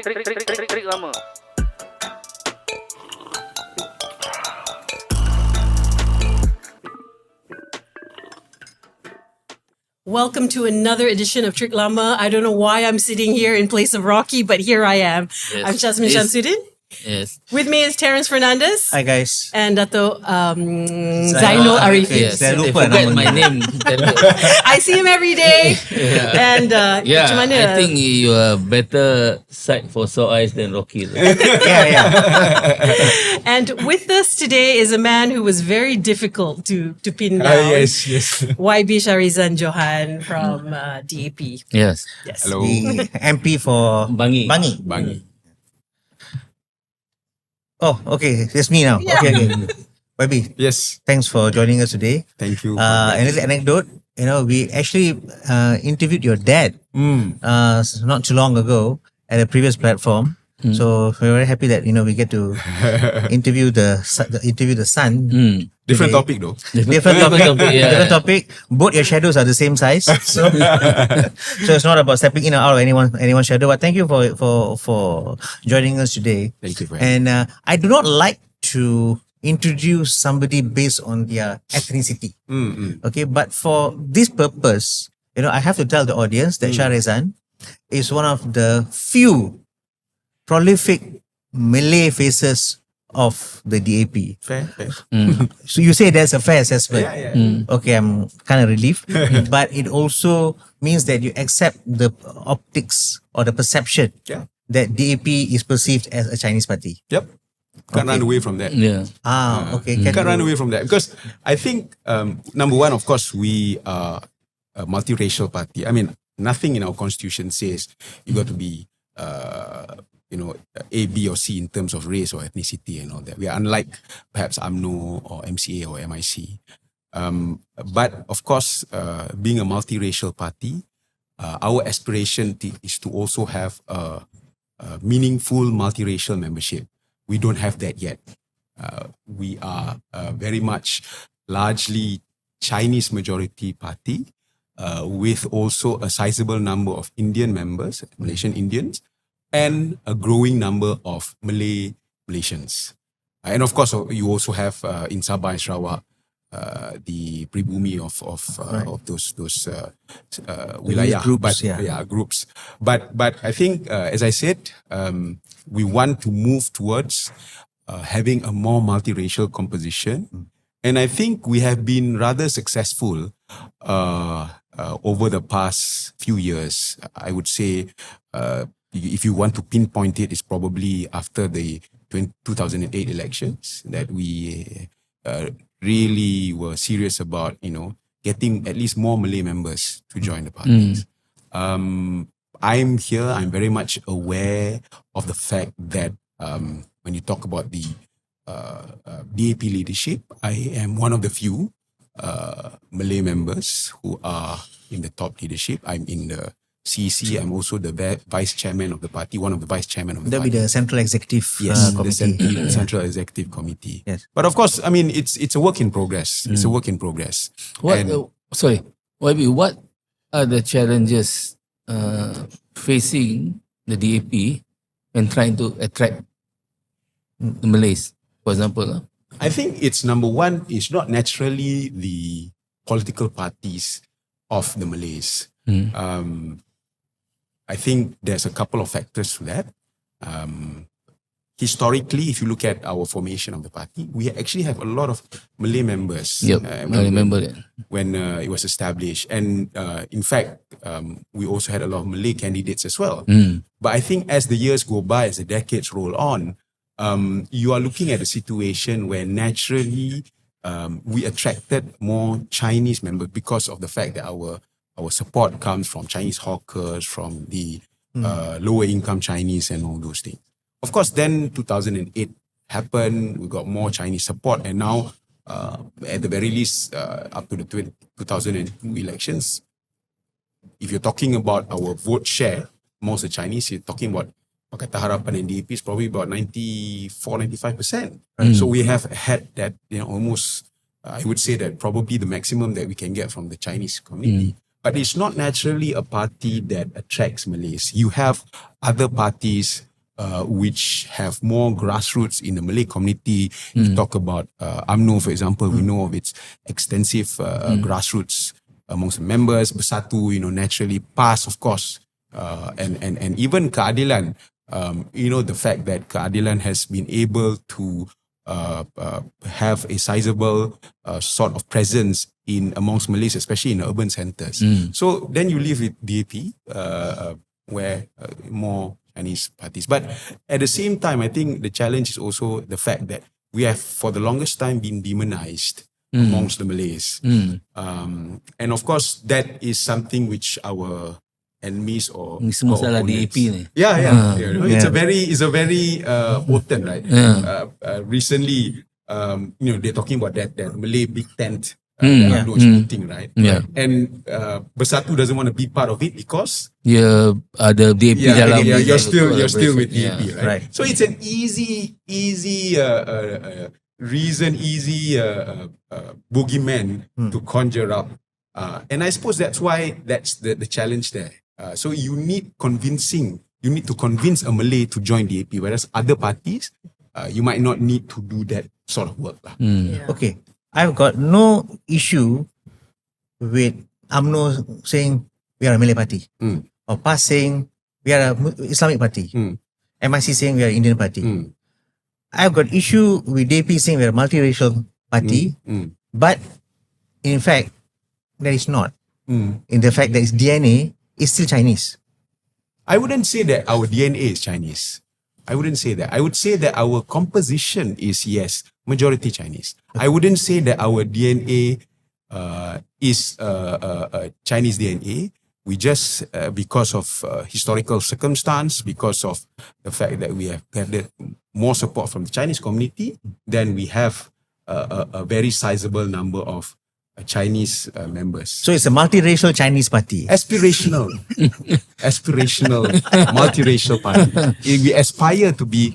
Trick Lama. Welcome to another edition of Trick Lama. I don't know why I'm sitting here in place of Rocky, but here I am. Yes. I'm Jasmine Shamsuddin. Yes. With me is Terence Fernandez. Hi guys. And Dato Zainul Arifin. Yes. Saya I lupa forget nama my dia. name. I see him every day. And Yeah, macam mana? I think you are better sight for sore eyes than Rocky. Yeah. And with us today is a man who was very difficult to pin down. Yes. YB Syahredzan Johan from DAP. Yes. Yes. Hello. The MP for Bangi. Bangi. Oh, okay. It's me now. Yeah. Okay. YB, Yes. thanks for joining us today. Thank you. A little anecdote. You know, we actually interviewed your dad not too long ago at a previous platform. So we're very happy that we get to interview the son. Different today. topic though. Different topic. yeah. Different topic. Both your shadows are the same size, so it's not about stepping in or out of anyone's shadow. But thank you for joining us today. Thank you for having And I do not like to introduce somebody based on their ethnicity. Okay, but for this purpose, I have to tell the audience that Syahredzan is one of the few prolific Malay faces of the DAP. Fair. So you say that's a fair assessment. Yeah. Okay, I'm kind of relieved. But it also means that you accept the optics or the perception Yeah. that DAP is perceived as a Chinese party. Yep. Can't run away from that. Yeah. Okay. Can't run away from that because I think number one, of course, we are a multiracial party. I mean, nothing in our constitution says you got to be A, B, or C in terms of race or ethnicity and all that. We are unlike perhaps UMNO or MCA or MIC. But of course, being a multiracial party, our aspiration is to also have a meaningful multiracial membership. We don't have that yet. We are very much largely Chinese majority party with also a sizable number of Indian members, Malaysian Indians, and a growing number of Malay Malaysians. And of course, you also have in Sabah and Sarawak the pribumi of those wilayah groups, groups. But I think, as I said, we want to move towards having a more multiracial composition, and I think we have been rather successful over the past few years. I would say, if you want to pinpoint it, it's probably after the 2008 elections that we really were serious about, getting at least more Malay members to join the parties. I'm here, I'm very much aware of the fact that when you talk about the DAP leadership, I am one of the few Malay members who are in the top leadership. I'm in the CEC. I'm also the vice chairman of the party, one of the vice chairman of the That'll party. be the Central Executive Committee. The Central Executive Committee. Yes. But of course, I mean, it's a work in progress. It's a work in progress. What? And- YB, what are the challenges facing the DAP when trying to attract the Malays, for example? I think it's number one is not naturally the political parties of the Malays. I think there's a couple of factors to that. Historically, if you look at our formation of the party, we actually have a lot of Malay members. Yep, I remember that. When it was established. And in fact, we also had a lot of Malay candidates as well. But I think as the years go by, as the decades roll on, you are looking at a situation where naturally we attracted more Chinese members because of the fact that our support comes from Chinese hawkers, from the lower income Chinese and all those things. Of course, then 2008 happened, we got more Chinese support, and now at the very least up to the 2002 elections, if you're talking about our vote share, most of the Chinese, you're talking about Pakatan Harapan and DAP is probably about 94-95%. So we have had that, almost, I would say that probably the maximum that we can get from the Chinese community. But it's not naturally a party that attracts Malays. You have other parties which have more grassroots in the Malay community. You talk about UMNO, for example, we know of its extensive grassroots amongst the members. Bersatu, naturally. PAS, of course. And even keadilan, the fact that keadilan has been able to have a sizable sort of presence in amongst Malays, especially in the urban centers. So then you live with DAP, where more Chinese parties. But at the same time, I think the challenge is also the fact that we have for the longest time been demonized amongst the Malays. And of course, that is something which our enemies or masalah opponents- DAP ni. It's a very potent, right? Recently, they're talking about that Malay big tent that UMNO is putting, right? And Bersatu doesn't want to be part of it because Ada DAP dalam. you're still with DAP, right? Right. So it's an easy reason, boogeyman to conjure up. And I suppose that's why that's the challenge there. So you need to convince a Malay to join DAP, whereas other parties, you might not need to do that sort of work. Okay, I've got no issue with UMNO saying we are a Malay party, or PAS saying we are a Islamic party, MIC saying we are an Indian party. I've got issue with DAP saying we are a multiracial party, but in fact, that is not. In the fact that its DNA is still Chinese. I wouldn't say that our DNA is Chinese. I wouldn't say that. I would say that our composition is, yes, majority Chinese. I wouldn't say that our DNA is Chinese DNA. We just, because of historical circumstance, because of the fact that we have gathered more support from the Chinese community, then we have a very sizable number of Chinese members. So it's a multiracial Chinese party. Aspirational, multiracial party. We aspire to be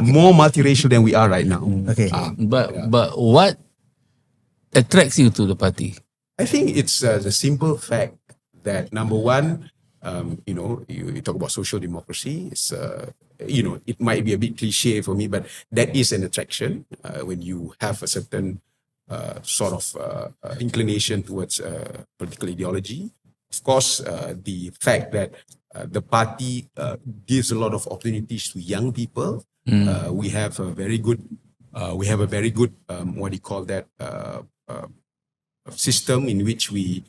more multiracial than we are right now. Okay. But what attracts you to the party? I think it's the simple fact that number one, you talk about social democracy. It's it might be a bit cliche for me, but that is an attraction when you have a certain sort of inclination towards political ideology. Of course, the fact that the party gives a lot of opportunities to young people. We have a very good, what do you call that, system in which we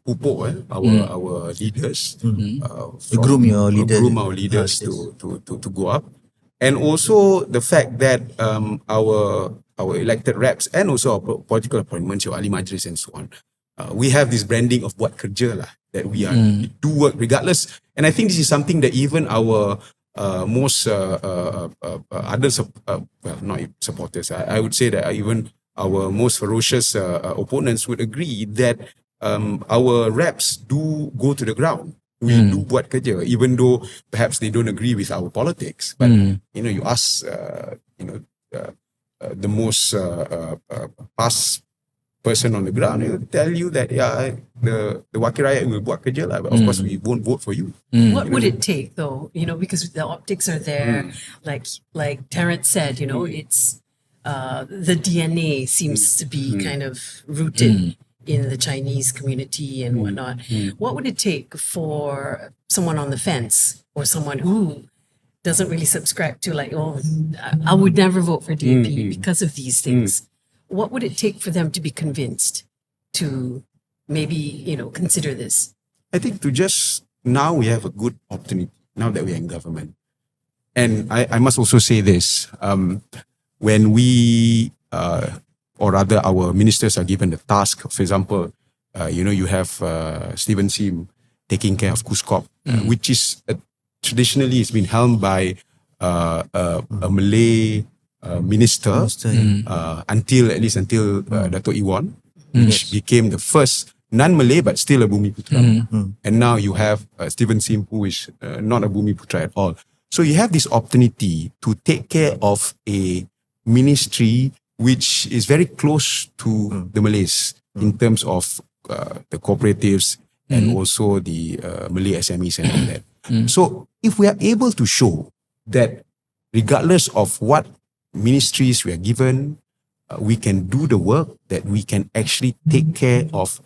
pupuk our leaders, Groom your leaders. groom our leaders to go up. And also the fact that our elected reps and also our political appointments, your ahli majlis and so on, we have this branding of buat kerja lah, that we do work regardless. And I think this is something that even our most other not supporters, I would say that even our most ferocious opponents would agree that our reps do go to the ground. We do buat kerja, even though perhaps they don't agree with our politics. But you ask the most past person on the ground, he will tell you that the wakil rakyat will buat kerja lah, but of course we won't vote for you. What would it take though? Because the optics are there, like Terrence said, it's the DNA seems to be kind of rooted in the Chinese community and whatnot. What would it take for someone on the fence or someone who doesn't really subscribe to I would never vote for DAP because of these things? What would it take for them to be convinced to maybe, consider this? I think now we have a good opportunity now that we are in government. And I must also say this, when we, or rather our ministers are given the task, for example, you have Stephen Sim taking care of KUSKOP, which is traditionally it's been helmed by a Malay minister until Dato' Iwan, which became the first non-Malay but still a Bumi Putra. And now you have Stephen Sim, who is not a Bumi Putra at all. So you have this opportunity to take care of a ministry which is very close to the Malays in terms of the cooperatives and also the Malay SMEs and all that. So if we are able to show that regardless of what ministries we are given, we can do the work, that we can actually take care of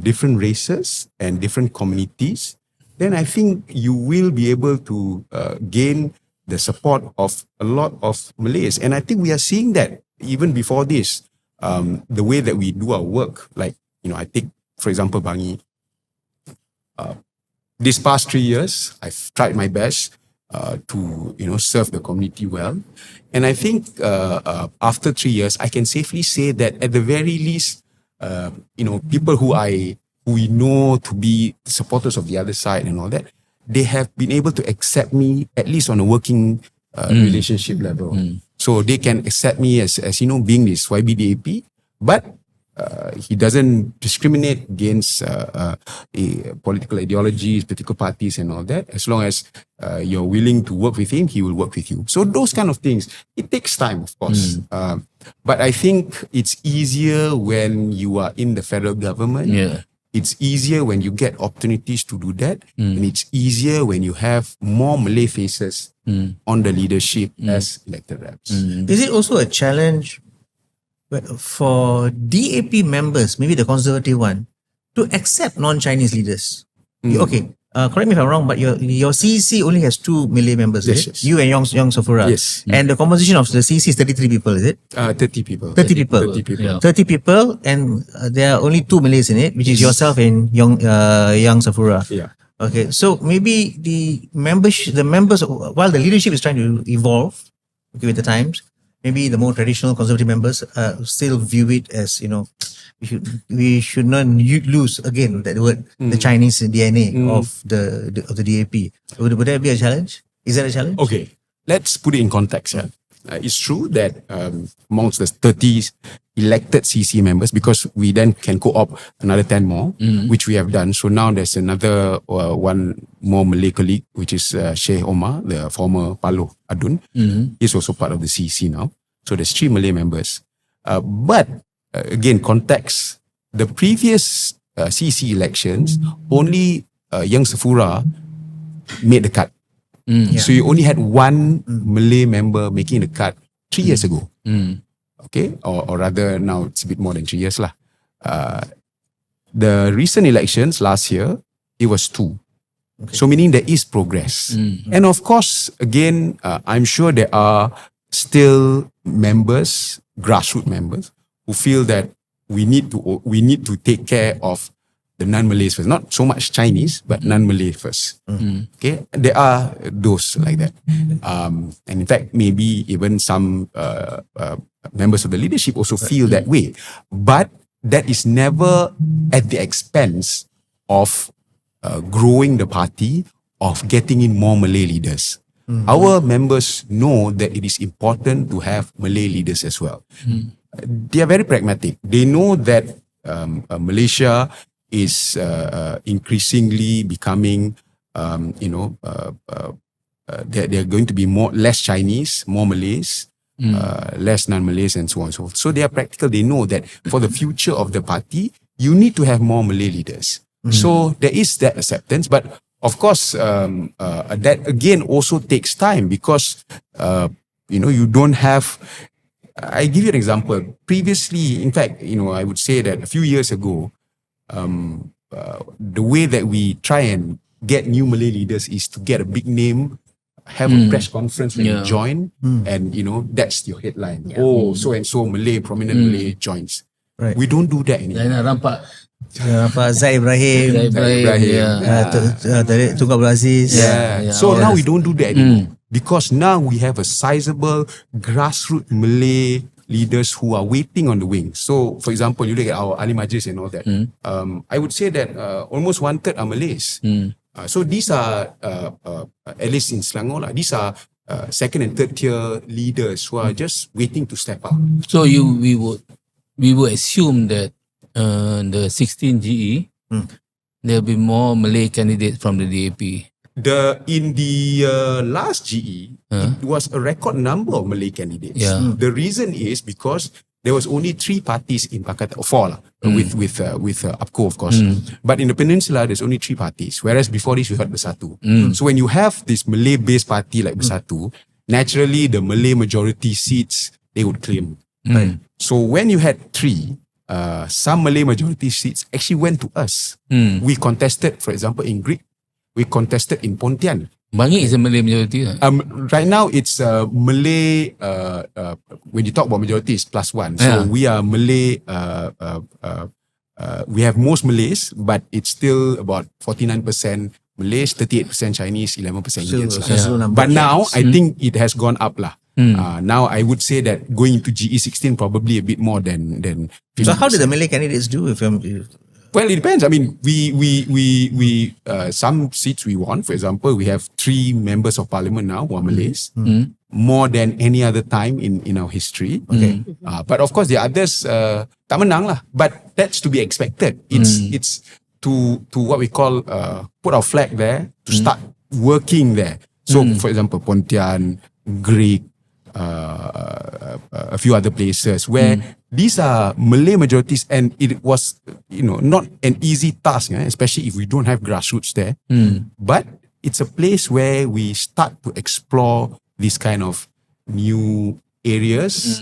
different races and different communities, then I think you will be able to gain the support of a lot of Malays. And I think we are seeing that even before this, the way that we do our work, like, I take, for example, Bangi. These past 3 years, I've tried my best to serve the community well, and I think after 3 years, I can safely say that at the very least, people who we know to be supporters of the other side and all that, they have been able to accept me at least on a working relationship level. So they can accept me as being this YBDAP, but he doesn't discriminate against political ideologies, political parties and all that. As long as you're willing to work with him, he will work with you. So those kind of things, it takes time, of course. But I think it's easier when you are in the federal government. Yeah. It's easier when you get opportunities to do that. And it's easier when you have more Malay faces on the leadership as elected reps. Is it also a challenge for DAP members, maybe the conservative one, to accept non-Chinese leaders? Okay, correct me if I'm wrong, but your CEC only has 2 Malay members, Yes, is it? yes. You and Young Safura. Yes. And the composition of the CEC is 33 people, is it? 30 people. 30 people. 30 people. Yeah. 30 people, and there are only 2 Malays in it, which is yourself and Young Safura. Yeah. Okay, so maybe the members, while the leadership is trying to evolve, with the times, maybe the more traditional conservative members still view it as, we should not lose again that word, the Chinese DNA of the DAP. Would that be a challenge? Is that a challenge? Okay, let's put it in context. It's true that amongst the 30 elected CC members, because we then can co-opt another 10 more, which we have done. So now there's another one more Malay colleague, which is Sheikh Omar, the former Paloh Adun. He's also part of the CC now. So there's 3 Malay members. But again, context, the previous CC elections, only Young Safura made the cut. So you only had 1 Malay member making the cut 3 years ago. Okay, or rather now it's a bit more than 3 years lah. The recent elections last year, it was 2. So meaning there is progress. And of course, again, I'm sure there are still members, grassroots members, who feel that we need to take care of the non-Malays first. Not so much Chinese, but non-Malay first. Okay, there are those like that. And in fact, maybe even some members of the leadership also feel that way. But that is never at the expense of growing the party, of getting in more Malay leaders. Our members know that it is important to have Malay leaders as well. They are very pragmatic. They know that Malaysia is increasingly becoming, there are going to be less Chinese, more Malays, less non-Malays, and so on and so forth. So they are practical. They know that for the future of the party, you need to have more Malay leaders. So there is that acceptance, but of course, that again also takes time because you don't have. I give you an example. Previously, in fact, I would say that a few years ago, the way that we try and get new Malay leaders is to get a big name, have a press conference when you join, and that's your headline. Oh, so and so Malay, prominent Malay joins. Right. We don't do that anymore. Dah nampak Zaid Ibrahim, Tunggal Abdul Aziz. So now we don't do that anymore because now we have a sizable grassroots Malay leaders who are waiting on the wings. So, for example, you look at our Ali Majlis and all that. I would say that almost 1/3 are Malays. So these are, at least in Selangor, these are second and third tier leaders who are just waiting to step up. So we would assume that the 16 GE there'll be more Malay candidates from the DAP. In the last GE, it was a record number of Malay candidates. Yeah. The reason is because there was only 3 parties in Pakatan, or 4 lah, with APCO of course. But in the Peninsula, there's only 3 parties. Whereas before this, we had Bersatu. So when you have this Malay-based party like Bersatu, naturally the Malay majority seats they would claim. Right. So when you had 3, some Malay majority seats actually went to us. We contested, for example, in Greek. We contested in Pontian. Bangi is a Malay majority. Right now it's Malay. When you talk about majority, it's +1. So we are Malay. We have most Malays, but it's still about 49% Malays, 38% Chinese, 11% Indians. But now I think it has gone up lah. Now I would say that going into GE16 probably a bit more than. So how did the Malay candidates do? Well, it depends. I mean, we some seats we won. For example, we have 3 members of parliament now who are Malays, more than any other time in our history. Okay, but of course the others tak menang lah. But that's to be expected. It's to what we call put our flag there to start working there. So, for example, Pontian, Greek, a few other places where these are Malay majorities, and it was not an easy task, especially if we don't have grassroots there. But it's a place where we start to explore these kind of new areas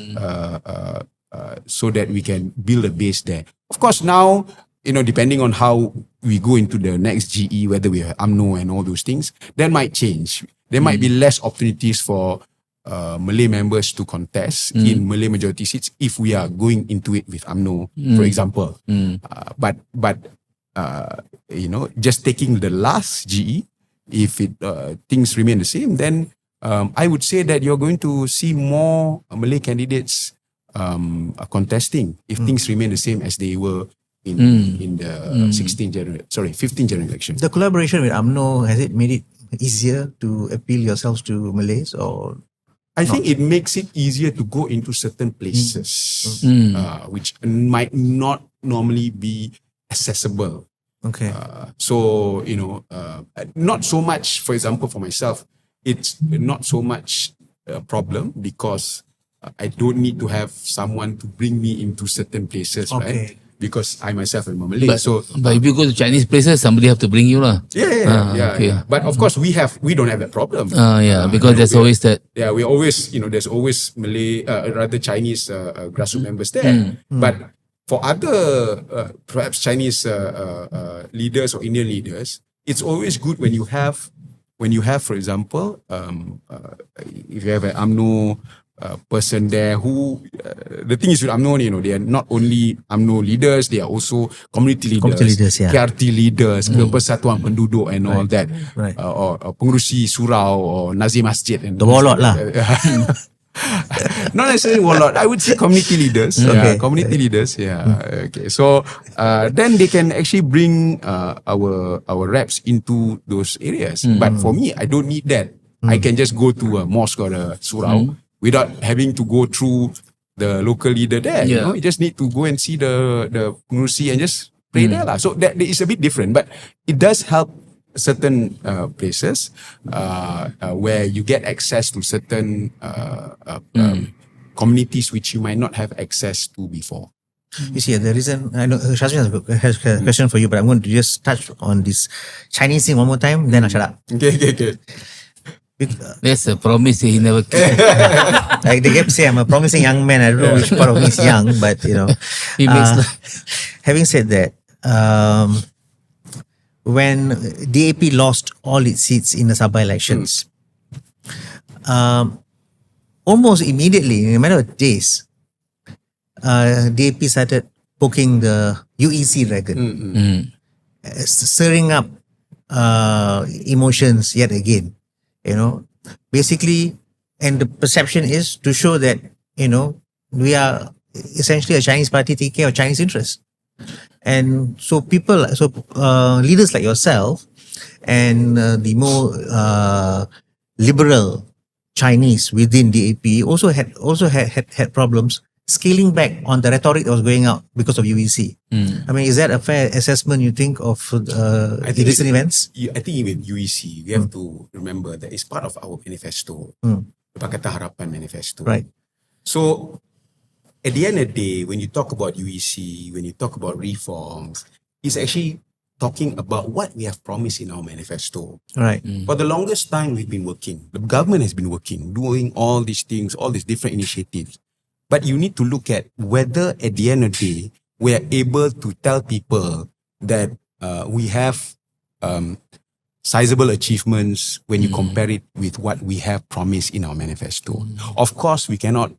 so that we can build a base there. Of course, now depending on how we go into the next GE, whether we have UMNO and all those things, that might change. There might be less opportunities for Malay members to contest in Malay majority seats if we are going into it with UMNO, for example. But just taking the last GE, if things remain the same, then I would say that you're going to see more Malay candidates contesting if things remain the same as they were in the 15th general election. The collaboration with UMNO, has it made it easier to appeal yourselves to Malays, or? I think it makes it easier to go into certain places which might not normally be accessible. Okay. So, not so much, for example, for myself, it's not so much a problem because I don't need to have someone to bring me into certain places, right? Because I myself am a Malay. But if you go to Chinese places, somebody have to bring you lah. Yeah. But of course, we don't have that problem. Because there's always that. Yeah, we always, there's always Malay, rather Chinese grassroots members there. But for other, perhaps Chinese leaders or Indian leaders, it's always good when you have, for example, if you have an UMNO person there who, the thing is with UMNO, they are not only UMNO leaders, they are also community leaders, KRT leaders, Persatuan Penduduk and all that, or pengurusi surau or Nazir Masjid. And the warlord lah. Not necessarily warlord, I would say community leaders. Community leaders, Okay. So then they can actually bring our reps into those areas. But for me, I don't need that. I can just go to a mosque or a surau without having to go through the local leader there. You just need to go and see the pengurusi and just pray there lah. So that is a bit different, but it does help certain places where you get access to certain communities which you might not have access to before. You see, the reason, I know Syahredzan has a question for you, but I'm going to just touch on this Chinese thing one more time, then I'll shut up. Okay. That's a promise he never kept. Like they kept saying, I'm a promising young man. I don't know which part of me is young, but He makes having said that, when DAP lost all its seats in the Sabah elections, almost immediately, in a matter of days, DAP started poking the UEC dragon, stirring up emotions yet again. Basically, and the perception is to show that, we are essentially a Chinese party taking care of Chinese interests. And so leaders like yourself and the more liberal Chinese within DAP also had problems scaling back on the rhetoric that was going out because of UEC. I mean, is that a fair assessment, you think, of the recent events? I think with UEC, we have to remember that it's part of our manifesto, the Pakatan Harapan manifesto. Right. So, at the end of the day, when you talk about UEC, when you talk about reforms, it's actually talking about what we have promised in our manifesto. Right. For the longest time, we've been working. The government has been working, doing all these things, all these different initiatives. But you need to look at whether at the end of the day, we are able to tell people that we have sizable achievements when you compare it with what we have promised in our manifesto. Of course, we cannot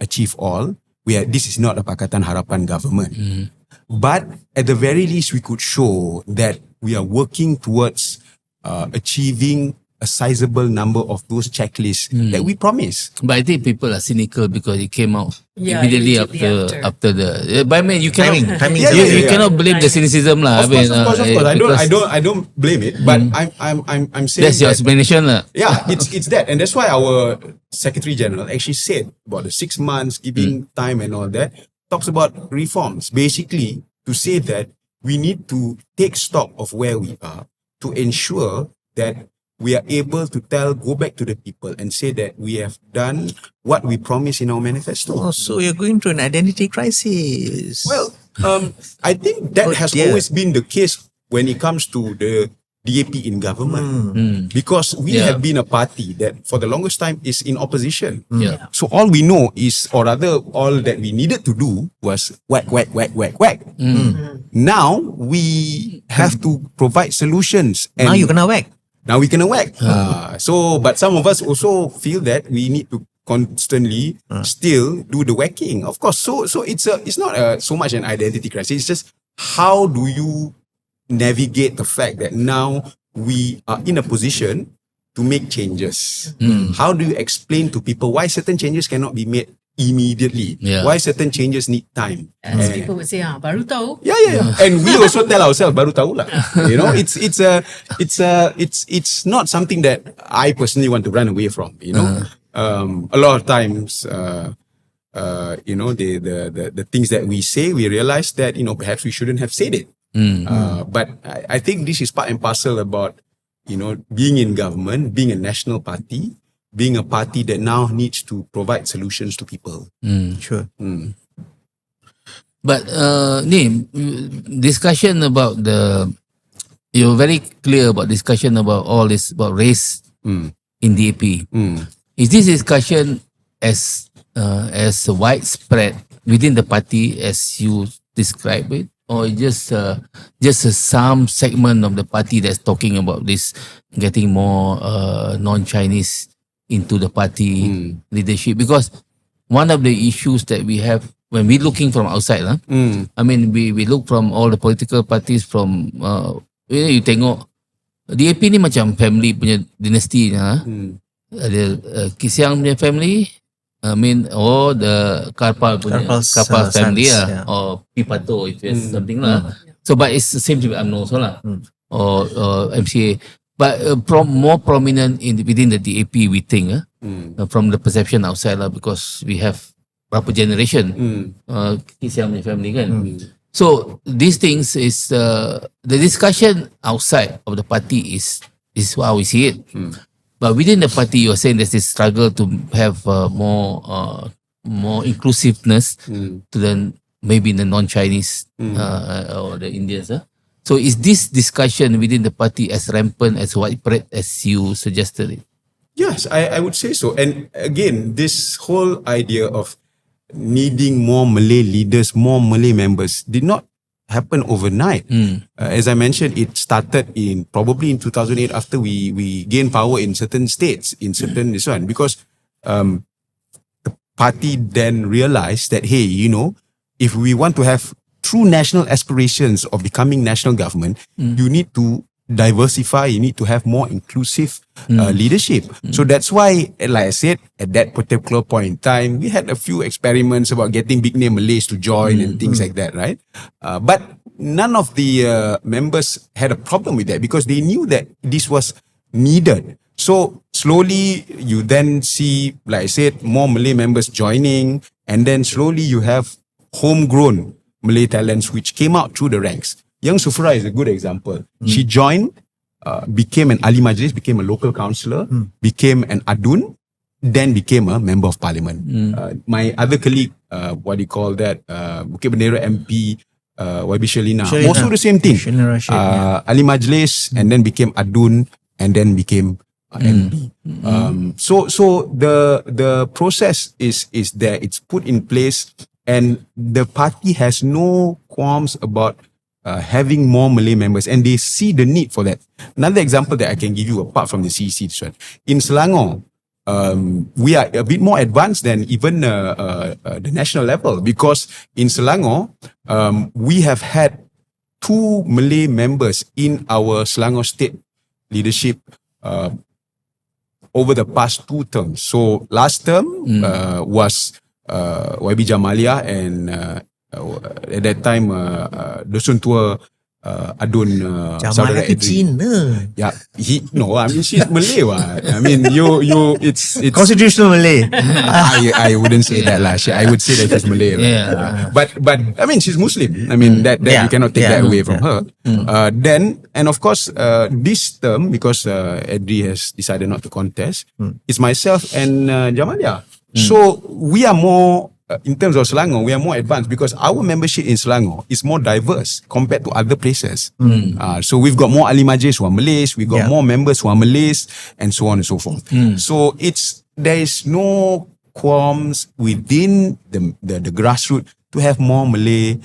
achieve all. This is not a Pakatan Harapan government. But at the very least, we could show that we are working towards achieving a sizable number of those checklists that we promised. But I think people are cynical because it came out Yeah, immediately immediately after the. But I mean, you cannot Timing. you cannot blame the cynicism lah. Of course. I don't blame it. But I'm saying That's your explanation lah. Yeah, it's that, and that's why our Secretary General actually said about the 6 months giving time and all that. Talks about reforms, basically to say that we need to take stock of where we are to ensure that we are able to go back to the people and say that we have done what we promised in our manifesto. Oh, so you're going through an identity crisis. Well, I think that has always been the case when it comes to the DAP in government. Because we have been a party that for the longest time is in opposition. Yeah. So all we know is, or rather all that we needed to do was whack. Now we have to provide solutions. And now you're gonna whack. Now we can whack. But some of us also feel that we need to constantly still do the whacking. Of course. So it's not so much an identity crisis. It's just how do you navigate the fact that now we are in a position to make changes. How do you explain to people why certain changes cannot be made immediately? Why certain changes need time? As people would say, baru tahu. Yeah. And we also tell ourselves, baru tahu lah. You know, it's not something that I personally want to run away from. You know, a lot of times, you know, the things that we say, we realize that, you know, perhaps we shouldn't have said it. But I think this is part and parcel about, you know, being in government, being a national party, being a party that now needs to provide solutions to people. Sure. But ni discussion about you're very clear about discussion about all this about race in DAP. Is this discussion as widespread within the party as you describe it, or just some segment of the party that's talking about this, getting more non-Chinese into the party leadership? Because one of the issues that we have when we're looking from outside, I mean, we look from all the political parties from, you tengok, DAP ni macam family punya dynasty. Ada Kisiang punya family, I mean, the Karpal punya, Karpal family sons, or Pipato, if it's something lah. So, but it's the same to UMNO also lah, or MCA. But more prominent within the DAP, we think, from the perception outside lah, because we have berapa generation Kisiang punya family kan. So these things is the discussion outside of the party is how we see it. But within the party, you're saying there's this struggle to have more inclusiveness to maybe the non-Chinese or the Indians. So is this discussion within the party as rampant, as widespread as you suggested it? Yes, I would say so. And again, this whole idea of needing more Malay leaders, more Malay members did not happen overnight. As I mentioned, it started probably in 2008 after we gained power in certain states, in certain this one, because the party then realized that, hey, you know, if we want to have true national aspirations of becoming national government, you need to diversify, you need to have more inclusive leadership. So that's why, like I said, at that particular point in time, we had a few experiments about getting big name Malays to join and things like that, right? But none of the members had a problem with that because they knew that this was needed. So slowly you then see, like I said, more Malay members joining, and then slowly you have homegrown Malay talents which came out through the ranks. Young Sufra is a good example. She joined, became an Ali Majlis, became a local councillor, became an Adun, then became a member of parliament. My other colleague, what do you call that? Bukit Bendera MP, YB Shelina. Also the same thing. Ali Majlis, and then became Adun, and then became MP. So the process is there. It's put in place, and the party has no qualms about having more Malay members, and they see the need for that. Another example that I can give you, apart from the CEC, in Selangor, we are a bit more advanced than even the national level, because in Selangor, we have had 2 Malay members in our Selangor state leadership over the past 2 terms. So last term was YB Jamalia, and at that time Dusun Tua Adun Saudara Jamalia tu Edrin. Cina. Yeah, she's Malay. I mean, it's Constitutional Malay. I wouldn't say that lah. I would say that she's Malay. Yeah. But I mean, she's Muslim. I mean, that you cannot take that away from her. Then, and of course, this term, because Edri has decided not to contest, it's myself and Jamalia. So we are more, in terms of Selangor, we are more advanced because our membership in Selangor is more diverse compared to other places. So we've got more Ali Majlis who are Malays, we've got more members who are Malays, and so on and so forth. So there is no qualms within the grassroots to have more Malay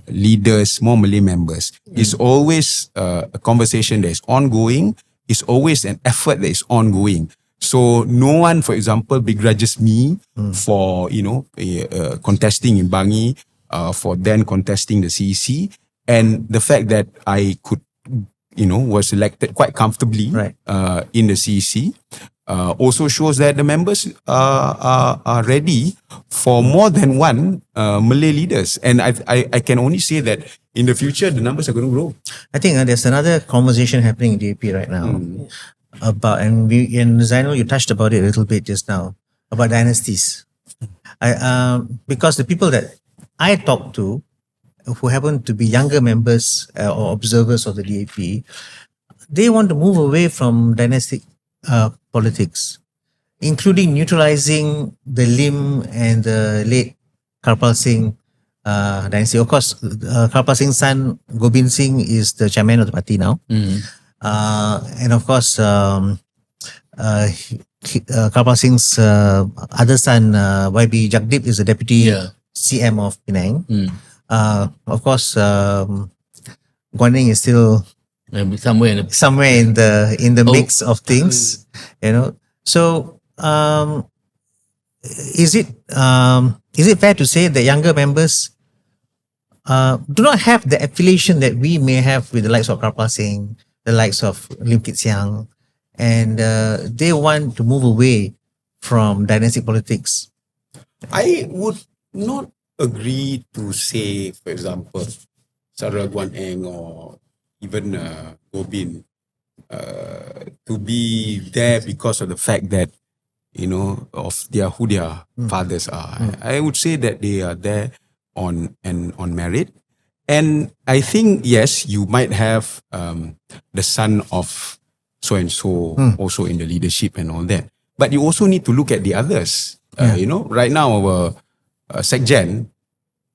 leaders, more Malay members. It's always a conversation that is ongoing. It's always an effort that is ongoing. So no one, for example, begrudges me for contesting in Bangi, for then contesting the CEC, and the fact that I could, was elected quite comfortably in the CEC. Also shows that the members are ready for more than one Malay leaders, and I can only say that in the future the numbers are going to grow. I think there's another conversation happening in DAP right now about, and Zainul, you touched about it a little bit just now, about dynasties. Because the people that I talk to, who happen to be younger members or observers of the DAP, they want to move away from dynastic politics, including neutralizing the Lim and the late Karpal Singh dynasty. Of course, Karpal Singh's son, Gobind Singh, is the chairman of the party now. And of course, Karpal Singh's other son, YB Jagdeep, is the deputy CM of Penang. Of course, Guan Eng is still somewhere in the mix of things, So, is it fair to say that younger members do not have the affiliation that we may have with the likes of Karpal Singh, the likes of Lim Kit Siang, and they want to move away from dynastic politics? I would not agree to say, for example, Saudara Guan Eng or even Gobind to be there because of the fact that of who their fathers are. I would say that they are there on merit, and I think yes, you might have the son of so and so also in the leadership and all that, but you also need to look at the others. Right now our Syahredzan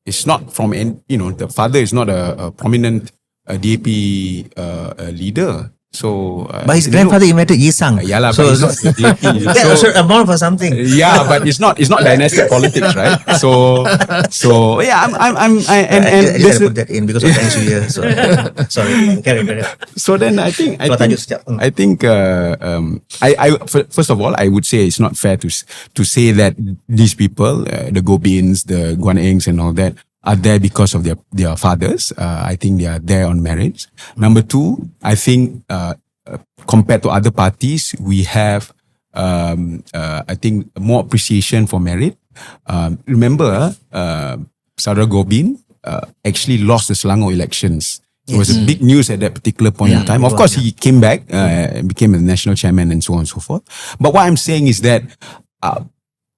is not from the father is not a prominent DAP leader. So, but his grandfather invented Yisang. Yeah, so but it's not DAP. that also amount for something. Yeah, but it's not dynastic politics, right? So yeah, I just put that in because of Thanks Year. So sorry, carry on. So then I think first of all, I would say it's not fair to say that these people, the Gobins, the Guan Engs and all that, are there because of their fathers. I think they are there on merit. Number two, I think compared to other parties, we have I think more appreciation for merit. Remember, Saudara Gobind actually lost the Selangor elections. It was a big news at that particular point in time. Of course, he came back and became a national chairman and so on and so forth. But what I'm saying is that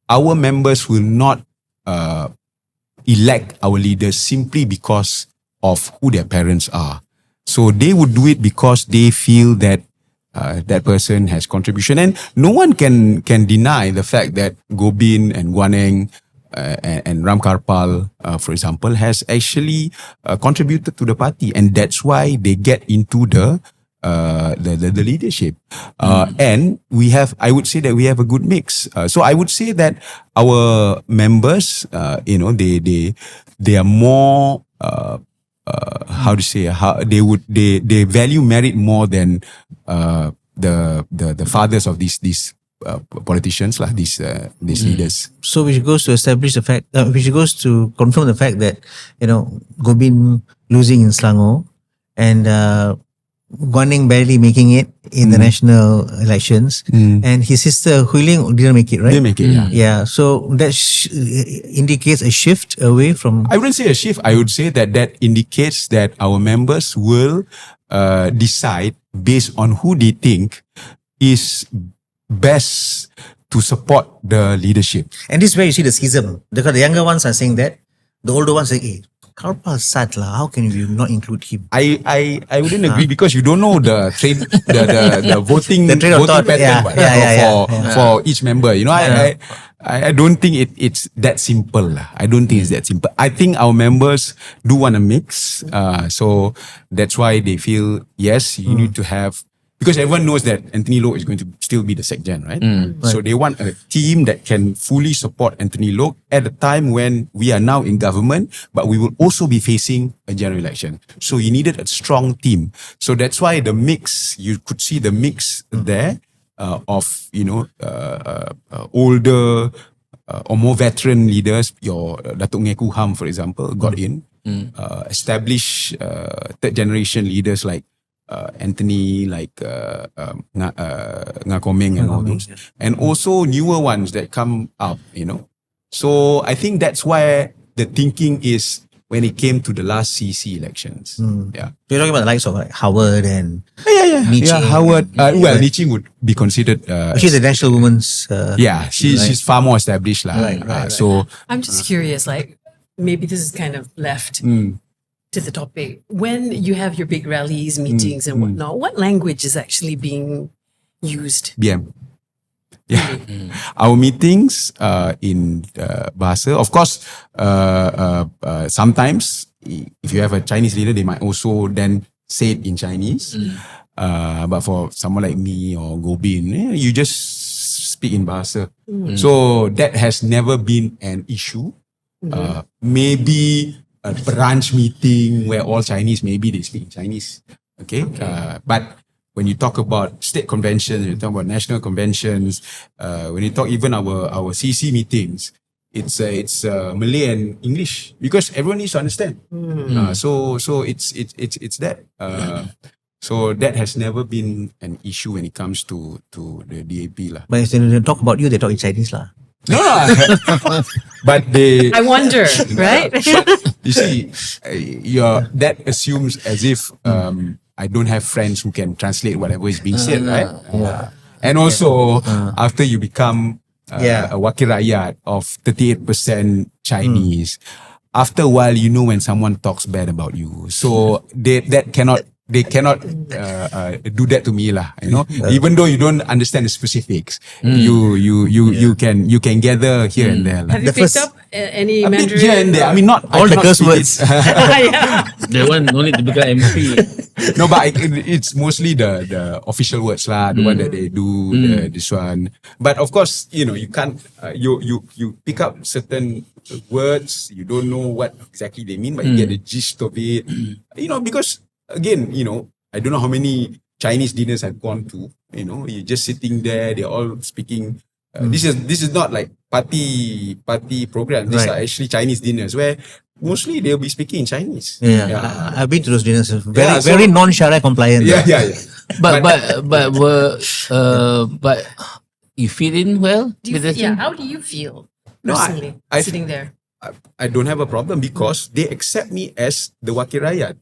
our members will not elect our leaders simply because of who their parents are. So they would do it because they feel that that person has contribution, and no one can deny the fact that Gobin and Guaneng and Ram Karpal, for example, has actually contributed to the party, and that's why they get into the leadership. And I would say that we have a good mix. So I would say that our members, they are more, they value merit more than the fathers of these politicians, like these leaders. So which goes to establish the fact, which goes to confirm the fact that, Gobin losing in Selangor and Guaneng barely making it in the national elections, and his sister Huiling didn't make it, right? Didn't make it, yeah. Yeah, so that indicates a shift away from... I wouldn't say a shift. I would say that indicates that our members will decide based on who they think is best to support the leadership. And this is where you see the schism. Because the younger ones are saying that, the older ones say, hey, Karpal sad lah, how can you not include him? I wouldn't agree, because you don't know the trade, the voting, The train of thought, pattern for each member. I don't think it's that simple lah. I don't think it's that simple. I think our members do want a mix. So that's why they feel, yes, you need to have, because everyone knows that Anthony Loke is going to still be the SecGen, right? So they want a team that can fully support Anthony Loke at a time when we are now in government, but we will also be facing a general election. So you needed a strong team. So that's why the mix, you could see the mix there of, older or more veteran leaders. Your Datuk Ngeku Ham, for example, got in. Established third generation leaders like Anthony, like Ngakomeng and all those, and also newer ones that come up, So I think that's where the thinking is when it came to the last CC elections. Yeah. You're talking about the likes of like Howard and Niching. Yeah, Howard. Niching would be considered. She's a national woman's. She's far more established, lah. Right. So I'm just curious, like maybe this is kind of left to the topic. When you have your big rallies, meetings, and whatnot, what language is actually being used? BM. Yeah. Our meetings in Bahasa, of course, sometimes if you have a Chinese leader, they might also then say it in Chinese. But for someone like me or Gobin, you just speak in Bahasa. So that has never been an issue. Maybe a branch meeting where all Chinese, maybe they speak Chinese. Okay. But when you talk about state conventions, you talk about national conventions, when you talk even our CC meetings, it's Malay and English, because everyone needs to understand. So it's that. So that has never been an issue when it comes to the DAP lah. But when they talk about you, they talk in Chinese lah. No, but they. I wonder, right? You see, that assumes as if I don't have friends who can translate whatever is being said, right? And also, after you become a wakil rakyat of 38% Chinese, after a while, you know when someone talks bad about you. So they cannot do that to me lah. Even though you don't understand the specifics, you can gather here and there lah. Have you picked up any A bit Mandarin? here and there. I mean, not All the I cannot curse speak words. That one no need to become MP. No, but it's mostly the official words lah, the one that they do, this one. But of course, you can't, you pick up certain words, you don't know what exactly they mean, but you get the gist of it. Because again, I don't know how many Chinese dinners I've gone to. You're just sitting there, they're all speaking. This is not like party program. These are actually Chinese dinners where mostly they'll be speaking in Chinese. I've been to those dinners. Very non-Sharia compliant. Yeah. But you fit in well with the team? How do you feel No, personally I sitting there? I don't have a problem because they accept me as the wakil rakyat,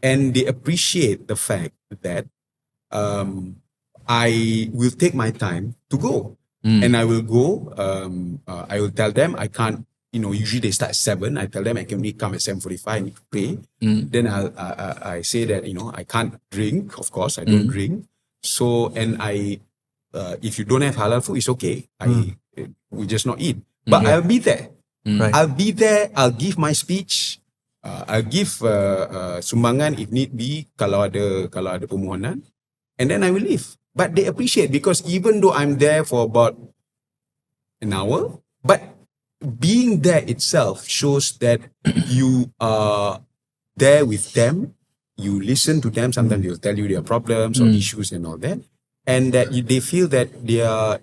and they appreciate the fact that I will take my time to go, and I will go. I will tell them I can't. Usually they start at 7. I tell them I can only come at 7:45. I need to pray. Then I say that I can't drink. Of course, I don't drink. So, and if you don't have halal food, it's okay. We just not eat. But I'll be there. Right. I'll be there. I'll give my speech. I'll give sumbangan if need be kalau ada permohonan, and then I will leave. But they appreciate, because even though I'm there for about an hour, but being there itself shows that you are there with them. You listen to them. Sometimes they'll tell you their problems or issues and all that, and that they feel that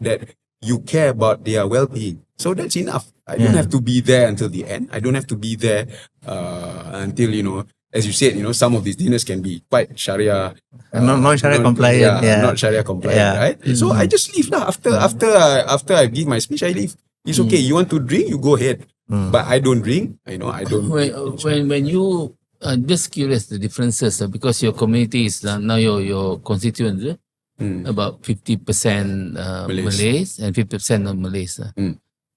that you care about their well-being. So that's enough. I don't have to be there until the end. I don't have to be there until, as you said, some of these dinners can be quite Sharia, non-Sharia compliant. not Sharia compliant, right? So I just leave lah. After I give my speech, I leave. It's okay. You want to drink, you go ahead. But I don't drink. I don't. When you just curious the differences because your community is now your constituents about 50% Malays and 50% non-Malays.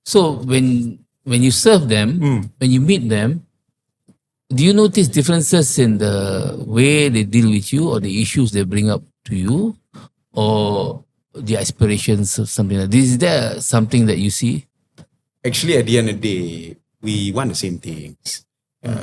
So when you serve them, when you meet them, do you notice differences in the way they deal with you or the issues they bring up to you, or the aspirations or something like this? Is there something that you see? Actually, at the end of the day, we want the same things.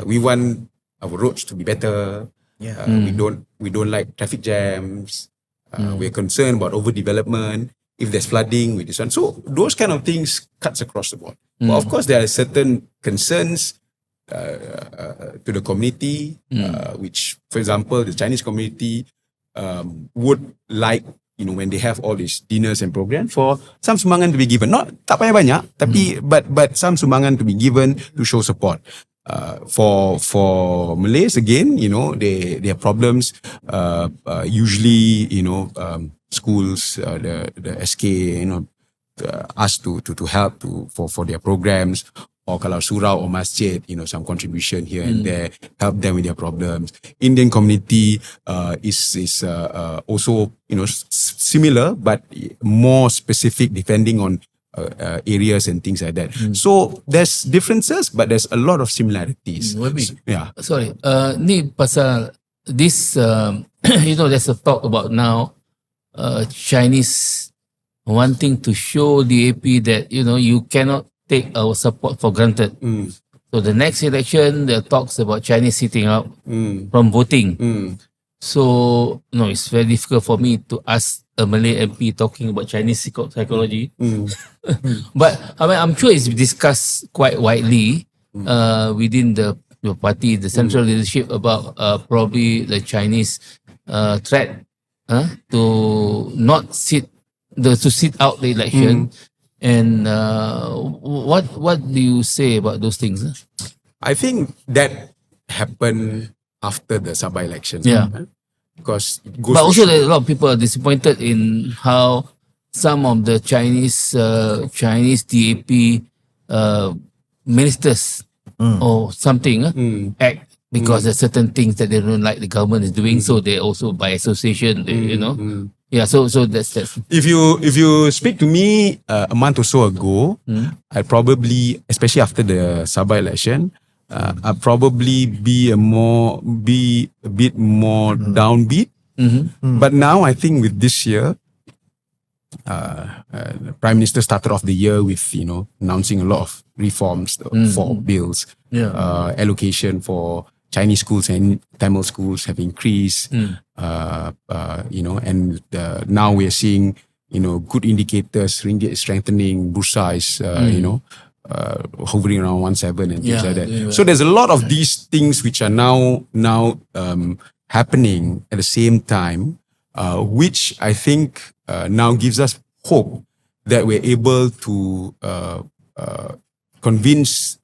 We want our roads to be better. We don't like traffic jams. We're concerned about overdevelopment. If there's flooding with this one, so those kind of things cuts across the board. But of course, there are certain concerns to the community, which, for example, the Chinese community would like, when they have all these dinners and programs, for some sumbangan to be given. Not tak payah banyak, tapi but some sumbangan to be given to show support. For Malays, again, they have problems. Usually, schools, the SK, asked to help for their programs, or kalau surau or masjid, some contribution here and there, help them with their problems. Indian community is also similar but more specific depending on areas and things like that. So there's differences, but there's a lot of similarities. Sorry, ni pasal this, there's a talk about now Chinese wanting to show DAP that you cannot take our support for granted. So the next election, there are talks about Chinese sitting out from voting. So it's very difficult for me to ask a Malay MP talking about Chinese psychology. But I'm sure it's discussed quite widely within the party, the central leadership, about probably the Chinese threat to not sit out the election. And what do you say about those things? I think that happened after the Sabah election. Because but also a lot of people are disappointed in how some of the Chinese DAP ministers or something act, because there's certain things that they don't like the government is doing, so they also by association so that's if you speak to me a month or so ago, I'd probably, especially after the Sabah election, I'd probably be a bit more downbeat. But now I think with this year, the Prime Minister started off the year with announcing a lot of reforms for bills, allocation for Chinese schools and Tamil schools have increased, and now we are seeing, good indicators. Ringgit is strengthening, Bursa is, hovering around 1.7 and things like that. So there's a lot of these things which are now happening at the same time, which I think now gives us hope that we're able to convince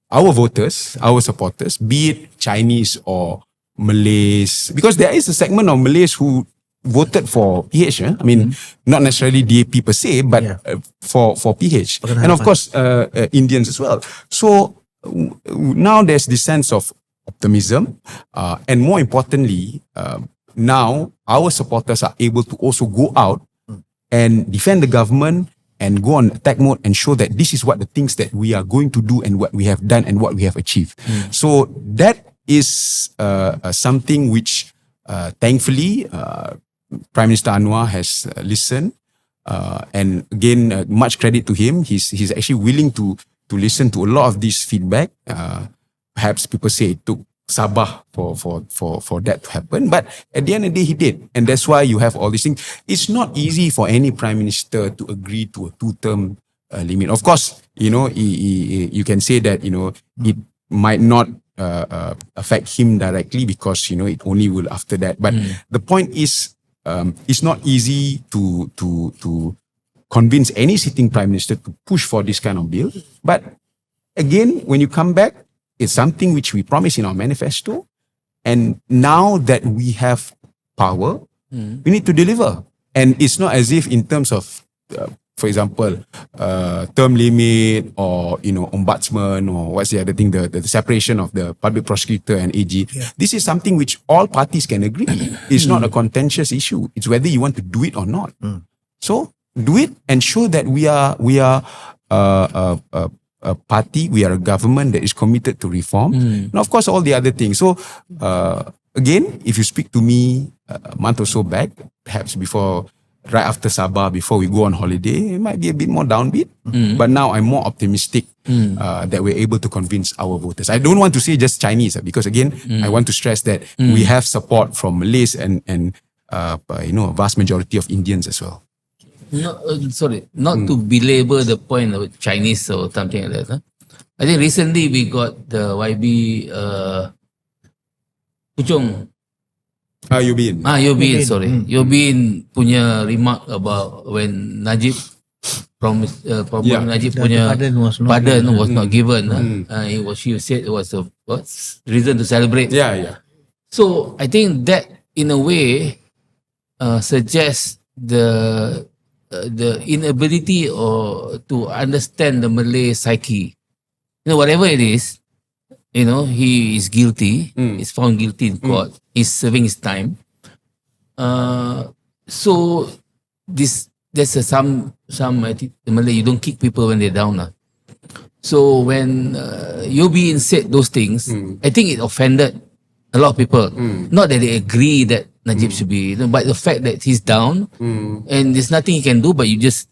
our voters, our supporters, be it Chinese or Malays, because there is a segment of Malays who voted for PH. Not necessarily DAP per se, but for PH. And of course, Indians as well. So now there's this sense of optimism. And more importantly, now our supporters are able to also go out and defend the government and go on attack mode and show that this is what the things that we are going to do and what we have done and what we have achieved. So that is something which thankfully Prime Minister Anwar has listened, and again, much credit to him. He's actually willing to listen to a lot of this feedback. Perhaps people say it took Sabah for that to happen, but at the end of the day, he did, and that's why you have all these things. It's not easy for any prime minister to agree to a 2-term limit. Of course, you can say that it might not affect him directly because it only will after that. But the point is, it's not easy to convince any sitting prime minister to push for this kind of bill. But again, when you come back, it's something which we promised in our manifesto. And now that we have power, we need to deliver. And it's not as if in terms of, for example, term limit or, ombudsman or what's the other thing, the separation of the public prosecutor and AG. Yeah. This is something which all parties can agree. It's not a contentious issue. It's whether you want to do it or not. So do it and show that we are a party, we are a government that is committed to reform. And of course, all the other things. So again, if you speak to me a month or so back, perhaps right after Sabah, before we go on holiday, it might be a bit more downbeat. But now I'm more optimistic that we're able to convince our voters. I don't want to say just Chinese, because again, I want to stress that we have support from Malays and a vast majority of Indians as well. Not to belabor the point of Chinese or something like that. Huh? I think recently we got the YB Puchong. Yobin. Yobin punya remark about when Najib promised, Najib punya pardon was not given. She said it was a reason to celebrate. Yeah. So I think that in a way suggests the inability or to understand the Malay psyche. Whatever it is, he is guilty. He's found guilty in court. He's serving his time. So there's some I think in Malay, you don't kick people when they're down. So when Yobin said those things, I think it offended a lot of people. Not that they agree that Najib should be, but the fact that he's down and there's nothing he can do, but you just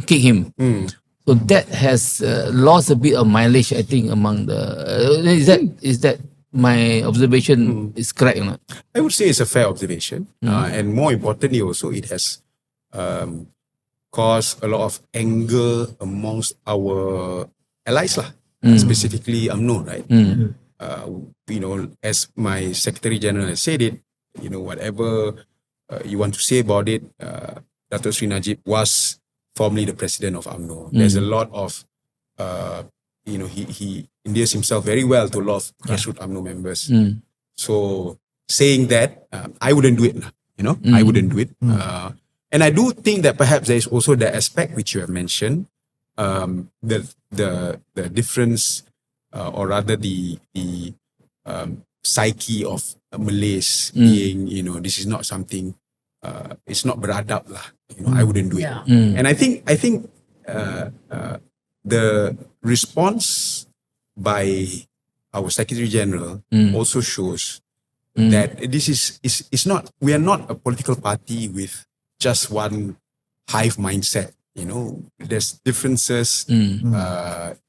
kick him. So that has lost a bit of mileage, I think, among the. Is that my observation is correct or not? I would say it's a fair observation, and more importantly, also it has caused a lot of anger amongst our allies, specifically UMNO, right? As my Secretary General has said it, whatever you want to say about it, Dato' Sri Najib was formerly the president of UMNO. There's a lot of, he endears himself very well to a lot of grassroots UMNO members. So saying that, I wouldn't do it, I wouldn't do it. And I do think that perhaps there is also the aspect which you have mentioned, the difference, or rather the psyche of Malays being, this is not something, it's not beradab lah. I wouldn't do it. And I think the response by our Secretary General also shows that this is not, we are not a political party with just one hive mindset. There's differences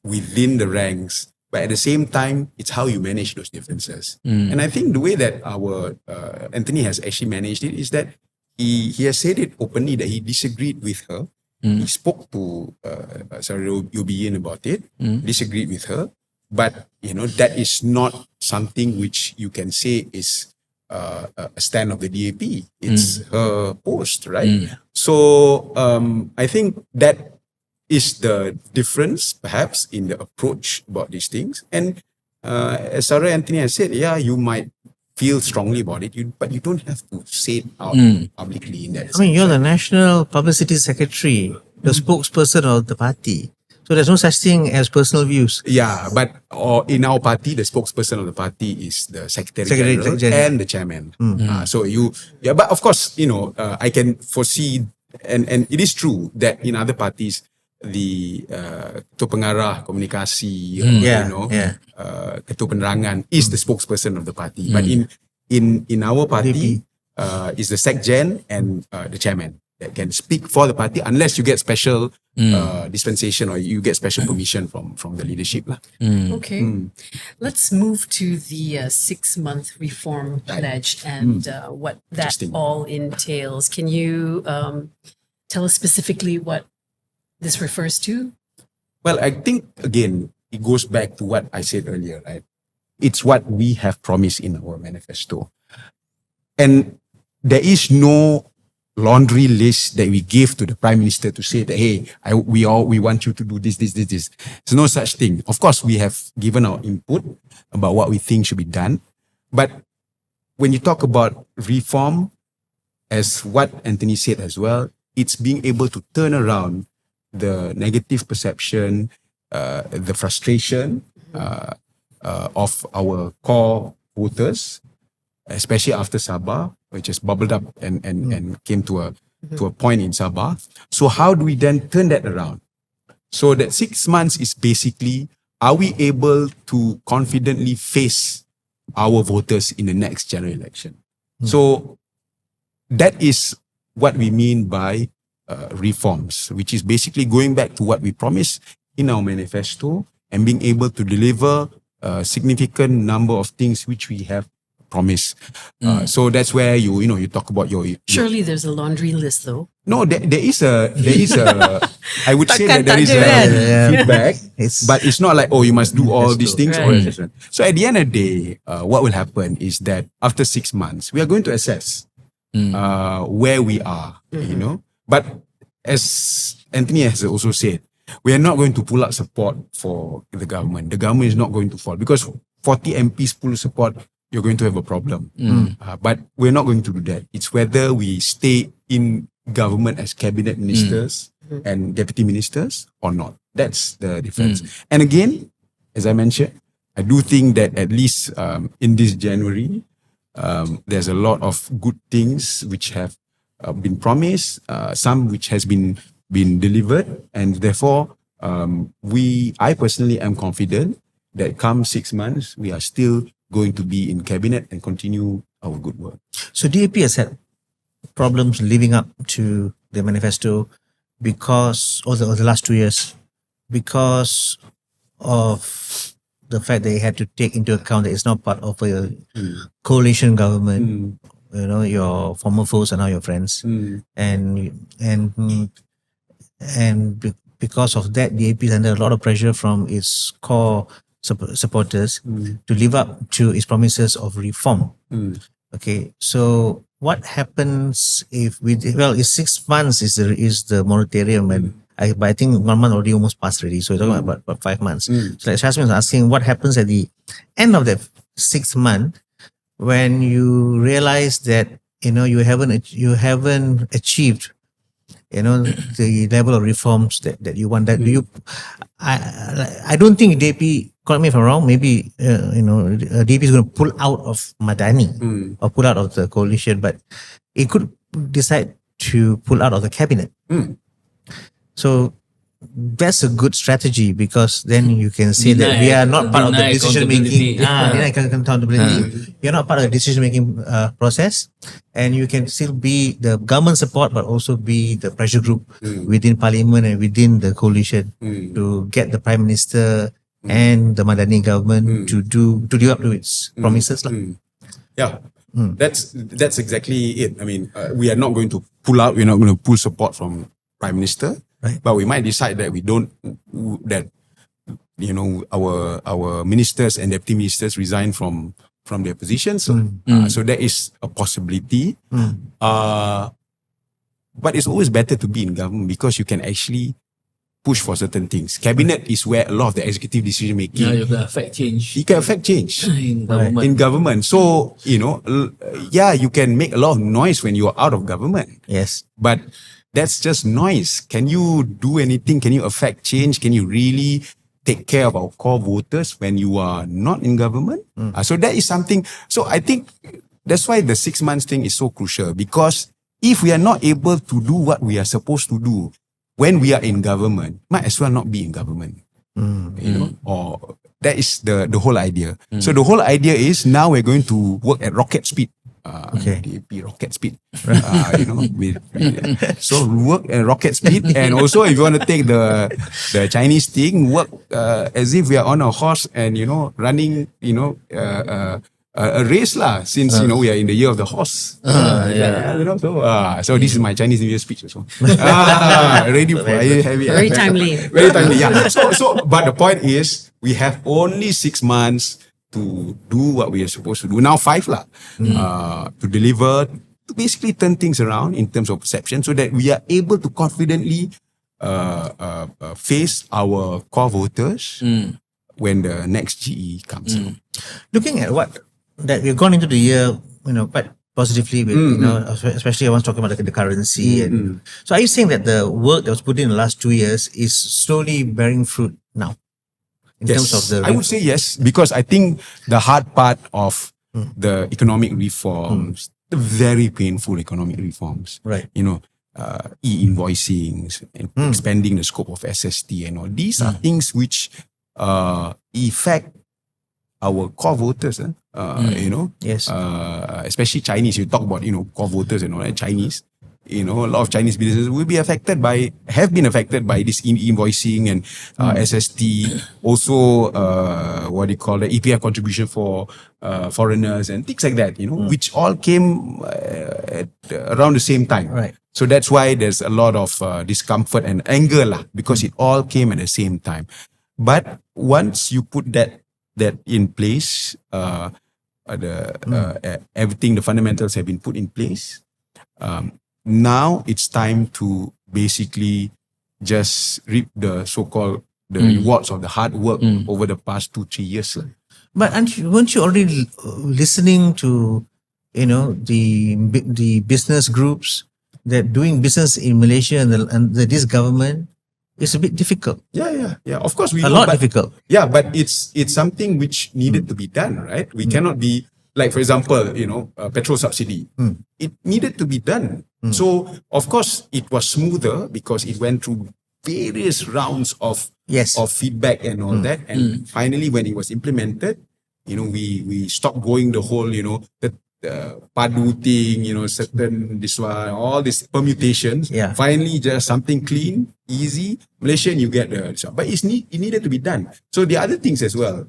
within the ranks, but at the same time, it's how you manage those differences. And I think the way that our Anthony has actually managed it is that he has said it openly that he disagreed with her. He spoke to Syahredzan Johan about it, disagreed with her, but that is not something which you can say is a stand of the DAP. It's her post, right? So I think that is the difference perhaps in the approach about these things. And as Sarah Anthony has said, you might feel strongly about it, but you don't have to say it out publicly in that sense. You're the National Publicity Secretary, the spokesperson of the party. So there's no such thing as personal views. Yeah, but in our party, the spokesperson of the party is the Secretary General and the Chairman. But of course, I can foresee, and it is true that in other parties, the Ketua Pengarah Komunikasi, Ketua Penerangan is the spokesperson of the party. But in our party, is the SecGen and the chairman that can speak for the party unless you get special dispensation or you get special permission from the leadership lah. Okay. Let's move to the 6-month reform pledge and what that Interesting. all entails. Can you tell us specifically what this refers to? Well, I think again it goes back to what I said earlier, right? It's what we have promised in our manifesto. And there is no laundry list that we give to the Prime Minister to say that, hey, we want you to do this. There's no such thing. Of course, we have given our input about what we think should be done. But when you talk about reform, as what Anthony said as well, it's being able to turn around the negative perception, the frustration of our core voters, especially after Sabah, which has bubbled up and came to a point in Sabah. So how do we then turn that around? So that 6 months is basically, are we able to confidently face our voters in the next general election? So that is what we mean by reforms, which is basically going back to what we promised in our manifesto and being able to deliver a significant number of things which we have promised. So that's where you talk about your Surely there's a laundry list though. no, there is a I would say that there is Takkan tak ada a feedback, but it's not like, oh, you must do all these things. Right. So at the end of the day, what will happen is that after 6 months, we are going to assess where we are, But as Anthony has also said, we are not going to pull out support for the government. The government is not going to fall because 40 MPs pull support, you're going to have a problem. But we're not going to do that. It's whether we stay in government as cabinet ministers and deputy ministers or not. That's the difference. And again, as I mentioned, I do think that at least in this January, there's a lot of good things which have been promised, some which has been delivered, and therefore I personally am confident that come 6 months, we are still going to be in cabinet and continue our good work. So DAP has had problems living up to the manifesto because over the last 2 years, because of the fact they had to take into account that it's not part of a coalition government. Your former foes are now your friends, because of that, DAP is under a lot of pressure from its core supporters to live up to its promises of reform. Okay, so what happens if it's 6 months is the moratorium, but I think 1 month already almost passed already, so we're talking about 5 months. So like Shasmin was asking, what happens at the end of the 6th month when you realize that you haven't achieved the level of reforms that you want? That I don't think DAP, correct me if I'm wrong, maybe DAP is going to pull out of Madani or pull out of the coalition, but it could decide to pull out of the cabinet. So that's a good strategy because then you can say that we are not part of the decision making. Deny accountability. You're not part of the decision making process, and you can still be the government support, but also be the pressure group within Parliament and within the coalition to get the Prime Minister and the Madani government to live up to its promises. Yeah. That's exactly it. I mean, we are not going to pull out. We're not going to pull support from Prime Minister. Right. But we might decide that we don't, that our ministers and deputy ministers resign from their positions. So there is a possibility. But it's always better to be in government because you can actually push for certain things. Cabinet is where a lot of the executive decision making. You can affect change. You can affect change in government. In government. So you can make a lot of noise when you are out of government. Yes, but that's just noise. Can you do anything? Can you affect change? Can you really take care of our core voters when you are not in government? So that is something. So I think that's why the 6 months thing is so crucial, because if we are not able to do what we are supposed to do when we are in government, might as well not be in government. Or that is the whole idea. So the whole idea is now we're going to work at rocket speed DAP rocket speed. So work at rocket speed, and also if you want to take the Chinese thing, work as if we are on a horse and running a race lah. Since we are in the year of the horse. So this is my Chinese New Year speech also. Ready for Very timely. Very timely. Yeah. So but the point is, we have only 6 months to do what we are supposed to do. Now 5 lah. To deliver, to basically turn things around in terms of perception, so that we are able to confidently face our core voters when the next GE comes. Looking at what that we've gone into the year, quite positively with, especially I was talking about the currency. And so are you saying that the work that was put in the last 2 years is slowly bearing fruit now? In terms of the... I would say yes, because I think the hard part of the economic reforms, the very painful economic reforms, right? E-invoicing, and expanding the scope of SST and all, these are things which affect our core voters, Yes. Especially Chinese. You talk about, core voters and all that, Chinese. A lot of Chinese businesses have been affected by this invoicing and SST. Also, what do you call the EPF contribution for foreigners and things like that, which all came at around the same time. Right. So that's why there's a lot of discomfort and anger lah, because it all came at the same time. But once you put that in place, everything, the fundamentals have been put in place. Now it's time to basically just reap the so-called rewards of the hard work over the past 2-3 years. But weren't you already listening to, the business groups that doing business in Malaysia and this government is a bit difficult? Yeah. Of course, we a know, lot but, difficult. Yeah, but it's something which needed to be done, right? We cannot be like, for example, petrol subsidy. It needed to be done. So of course it was smoother because it went through various rounds of feedback and all that. And finally, when it was implemented, we stopped going the whole, the padu thing, certain this one, all these permutations. Yeah. Finally, just something clean, easy. Malaysian, you get the, but it needed to be done. So the other things as well.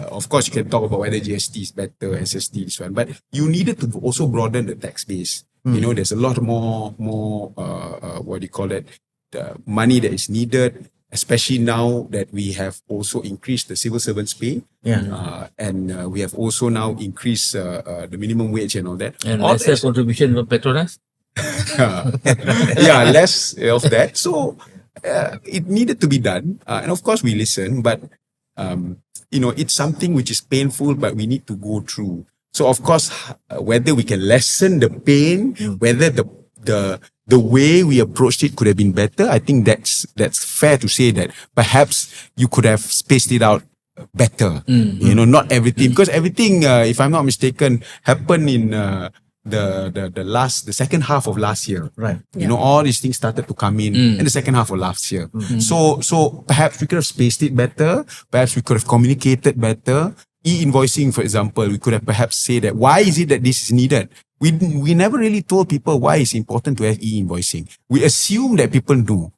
Of course, you can talk about whether GST is better, SST this one, but you needed to also broaden the tax base. There's a lot more what do you call it? The money that is needed, especially now that we have also increased the civil servants' pay. And we have also now increased the minimum wage and all that. And lesser contribution for Petronas? Less of that. So it needed to be done. And of course, we listen, but it's something which is painful, but we need to go through. So of course, whether we can lessen the pain, whether the way we approached it could have been better, I think that's fair to say that perhaps you could have spaced it out better. Not everything, because everything, if I'm not mistaken, happened in the second half of last year. Right. All these things started to come in the second half of last year. So perhaps we could have spaced it better. Perhaps we could have communicated better. E-invoicing, for example, we could have perhaps said that why is it that this is needed? We never really told people why it's important to have e-invoicing. We assume that people do,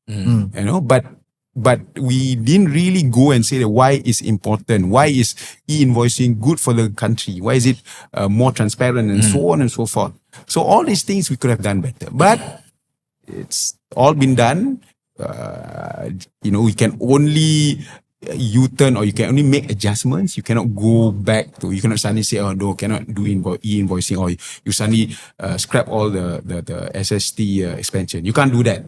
but we didn't really go and say that why it's important. Why is e-invoicing good for the country? Why is it more transparent and so on and so forth? So all these things we could have done better, but it's all been done. We can only U-turn, or you can only make adjustments. You cannot go back to, you cannot suddenly say, oh no, cannot do e-invoicing, or you suddenly scrap all the SST expansion. You can't do that.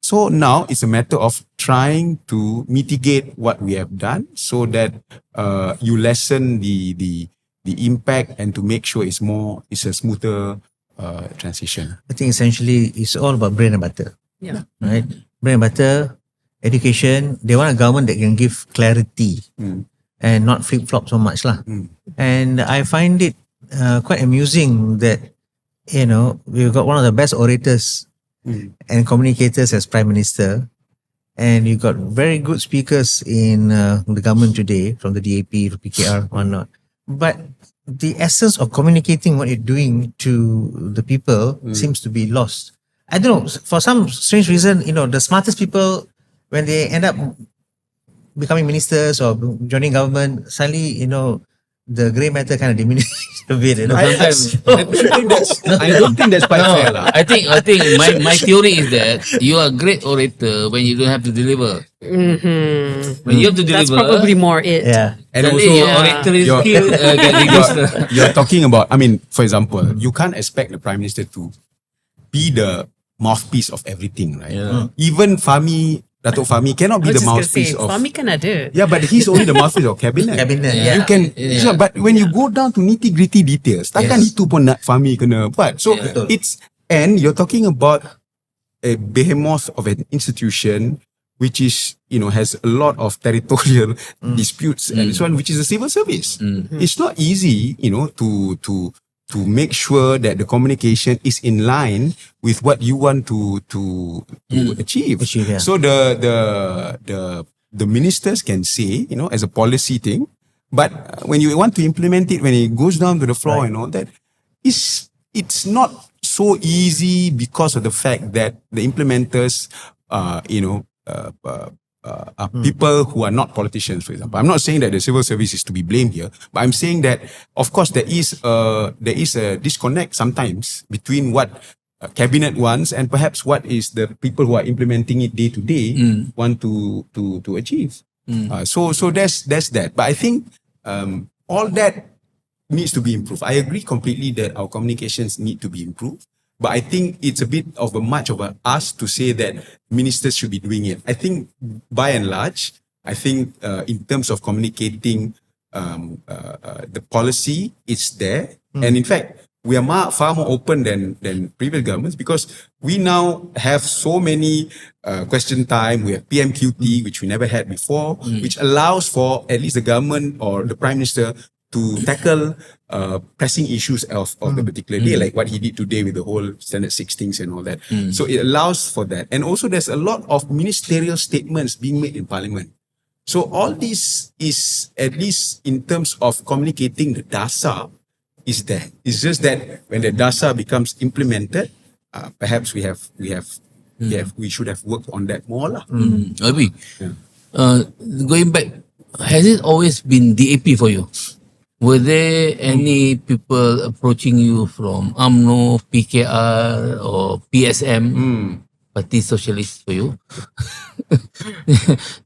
So now it's a matter of trying to mitigate what we have done so that you lessen the impact and to make sure it's a smoother transition. I think essentially it's all about bread and butter. Yeah. Right? Bread and butter, education. They want a government that can give clarity and not flip-flop so much lah. And I find it quite amusing that we've got one of the best orators and communicators as Prime Minister, and you've got very good speakers in the government today, from the DAP, from PKR, whatnot. But the essence of communicating what you're doing to the people seems to be lost. I don't know, for some strange reason, the smartest people, when they end up becoming ministers or joining government, suddenly, the grey matter kind of diminishes a bit. I don't think that's quite fair. No, I think my theory is that you are a great orator when you don't have to deliver. When you have to That's deliver, probably more it. Yeah. And suddenly also, your oratory your- skill get reduced. you're talking about, for example, you can't expect the Prime Minister to be the mouthpiece of everything, right? Yeah. Even Datuk Fahmi cannot be I was the just gonna mouthpiece say, of... Fahmi kan ada. Yeah, but he's only the mouthpiece of cabinet. Cabinet, Yeah. yeah. You can, Yeah. but when you go down to nitty-gritty details, takkan Yes. itu pun nak Fahmi kena buat. So Yeah. and you're talking about a behemoth of an institution which is, has a lot of territorial disputes and so on, which is the civil service. It's not easy, to make sure that the communication is in line with what you want to achieve. Yeah. So the ministers can say, as a policy thing, but when you want to implement it, when it goes down to the floor and all that, it's not so easy because of the fact that the implementers, are people who are not politicians, for example. I'm not saying that the civil service is to be blamed here, but I'm saying that, of course, there is a disconnect sometimes between what cabinet wants and perhaps what is the people who are implementing it day to day want to achieve. So there's that. But I think all that needs to be improved. I agree completely that our communications need to be improved. But I think it's a bit of a much of a ask to say that ministers should be doing it. I think by and large, in terms of communicating the policy, it's there. And in fact, we are far more open than previous governments because we now have so many question time. We have PMQT, which we never had before, which allows for at least the government or the Prime Minister to tackle pressing issues of the particular day, like what he did today with the whole Standard 6 things and all that. So it allows for that. And also there's a lot of ministerial statements being made in Parliament. So all this is, at least in terms of communicating the DASA, is there. It's just that when the DASA becomes implemented, perhaps we should have worked on that more lah. Abi, going back, has it always been DAP for you? Were there any people approaching you from UMNO, PKR or PSM, Parti Socialist for you?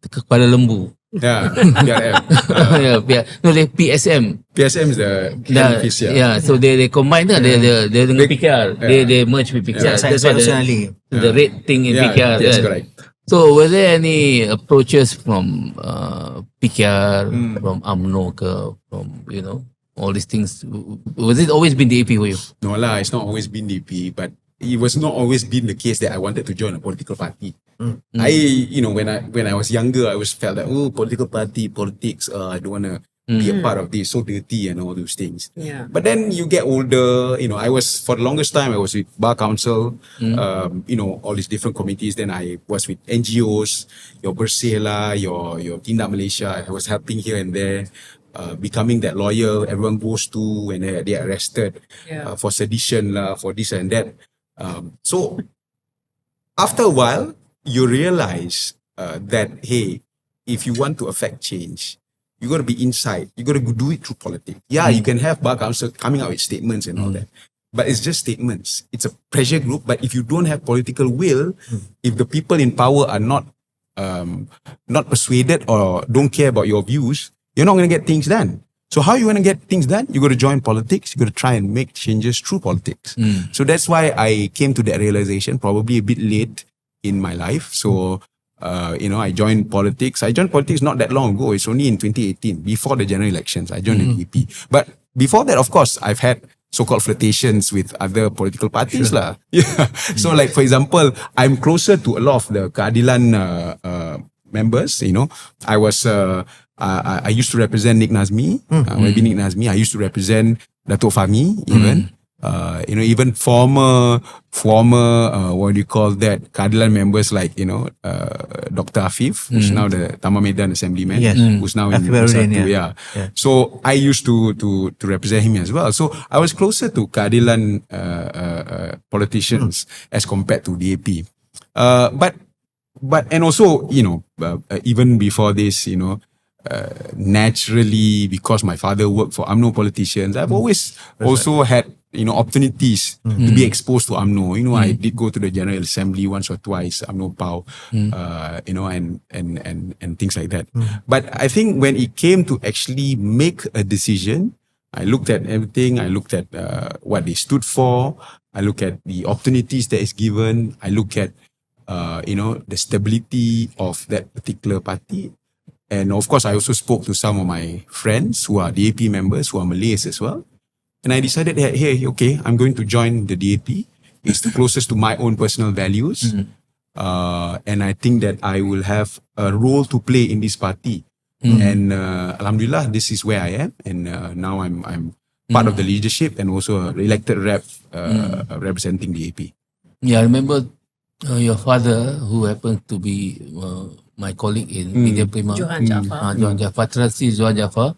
Kepala lembu. Yeah, PRM. No, they PSM. PSM is the office, Yeah, so they combine they dengan PKR. They merge with PKR. That's why the red thing in PKR. That's kan? correct. So were there any approaches from PKR, from UMNO, from all these things? Was it always been DAP for you? No lah, it's not always been DP, but it was not always been the case that I wanted to join a political party. When I was younger, I always felt that political party, politics, I don't want to be a part of this, so dirty and all those things. Yeah. But then you get older, I was, for the longest time, I was with Bar Council, all these different committees. Then I was with NGOs, your Bersih lah, your Tindak Malaysia. I was helping here and there, becoming that lawyer everyone goes to when they are arrested for sedition lah, for this and that. So after a while, you realize that, hey, if you want to affect change, you got to be inside. You got to do it through politics. Yeah, you can have Bar Council coming out with statements and all that, but it's just statements. It's a pressure group. But if you don't have political will, if the people in power are not persuaded or don't care about your views, you're not going to get things done. So how you going to get things done? You got to join politics. You got to try and make changes through politics. So that's why I came to that realization probably a bit late in my life. So I joined politics. I joined politics not that long ago. It's only in 2018, before the general elections. I joined the DAP. But before that, of course, I've had so-called flirtations with other political parties lah. Yeah. So like, for example, I'm closer to a lot of the Keadilan members. I was I used to represent Nick Nazmi. Maybe Nick Nazmi. I used to represent Datuk Fahmi even. even former what do you call that, Keadilan members like, Dr. Afif, who's now the Taman Medan Assemblyman, Yes. who's now in Afif Baharudin, Bersatu, yeah. So I used to represent him as well. So I was closer to Keadilan politicians as compared to DAP. But and also, even before this, naturally, because my father worked for UMNO politicians, I've always also had opportunities to be exposed to UMNO. I did go to the General Assembly once or twice, UMNO PAU, and things like that. But I think when it came to actually make a decision, I looked at everything. I looked at what they stood for. I look at the opportunities that is given. I look at the stability of that particular party. And of course, I also spoke to some of my friends who are DAP members, who are Malays as well. And I decided that, hey, okay, I'm going to join the DAP. It's the closest to my own personal values. And I think that I will have a role to play in this party. And Alhamdulillah, this is where I am. And now I'm part of the leadership and also an elected rep representing DAP. Yeah, I remember your father, who happens to be my colleague in Media Prima, Johan Jaafar. Johan Jaafar, Trustee Johan Jaafar,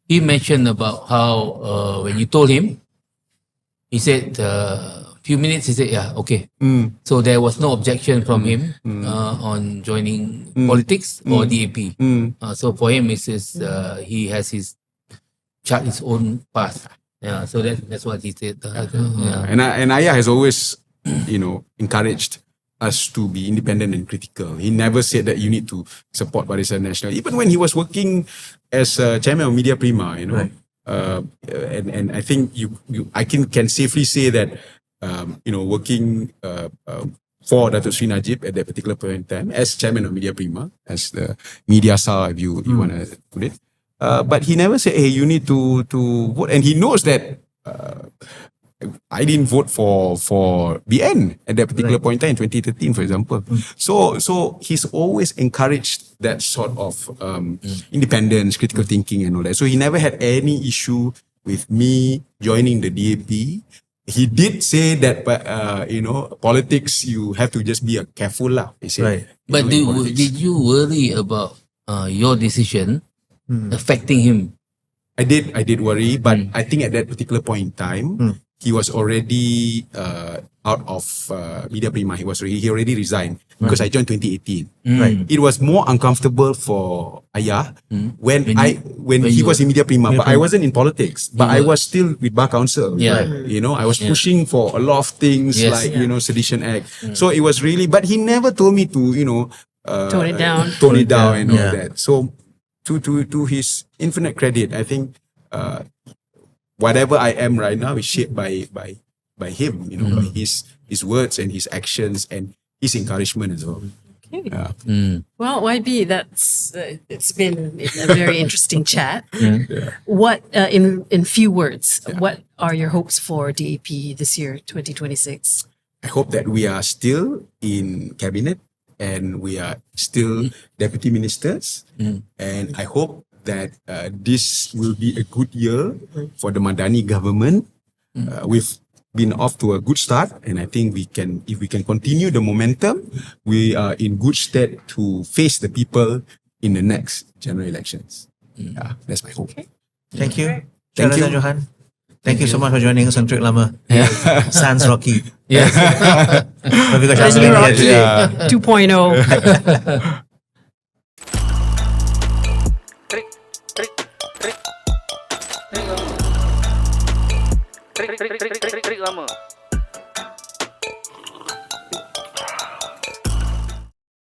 he mentioned about how when you told him, he said few minutes, he said, yeah, okay. So there was no objection from him on joining politics or DAP. So for him, he says he has his own path. Yeah, so that's what he said. And Ayah has always, encouraged us to be independent and critical. He never said that you need to support Barisan Nasional. Even when he was working as chairman of Media Prima, Right. And I think I can safely say that working for Dato' Sri Najib at that particular point in time as chairman of Media Prima, as the media star, if you want to put it. But he never said, hey, you need to vote. And he knows that I didn't vote for BN at that particular point in time, in 2013, for example. So he's always encouraged that sort of independence, critical thinking and all that. So he never had any issue with me joining the DAP. He did say that, politics, you have to just be careful lah. He said, Right. But did you worry about your decision affecting him? I did worry, but I think at that particular point in time, he was already out of Media Prima. He already resigned because I joined 2018. Right. It was more uncomfortable for Ayah when when he you was in Media Prima, but I wasn't in politics. But I was still with Bar Council. Yeah. I was pushing for a lot of things like Sedition Act. So it was really, but he never told me to Tone it down. And all Yeah. that. So to his infinite credit, I think whatever I am right now is shaped by him, by his words and his actions and his encouragement as well. Okay. Yeah. Well, YB, it's been a very interesting chat. What, in few words, what are your hopes for DAP this year, 2026? I hope that we are still in cabinet and we are still deputy ministers, and I hope that this will be a good year for the Madani government. We've been off to a good start, and I think if we can continue the momentum, we are in good stead to face the people in the next general elections. Yeah, that's my hope. Thank you. Thank Syahredzan you. Johan. Thank you so much for joining us on Trick Lama. Sans Rocky. Yes. But because The Shazlin new here Rocky today. 2.0. Trick Lama.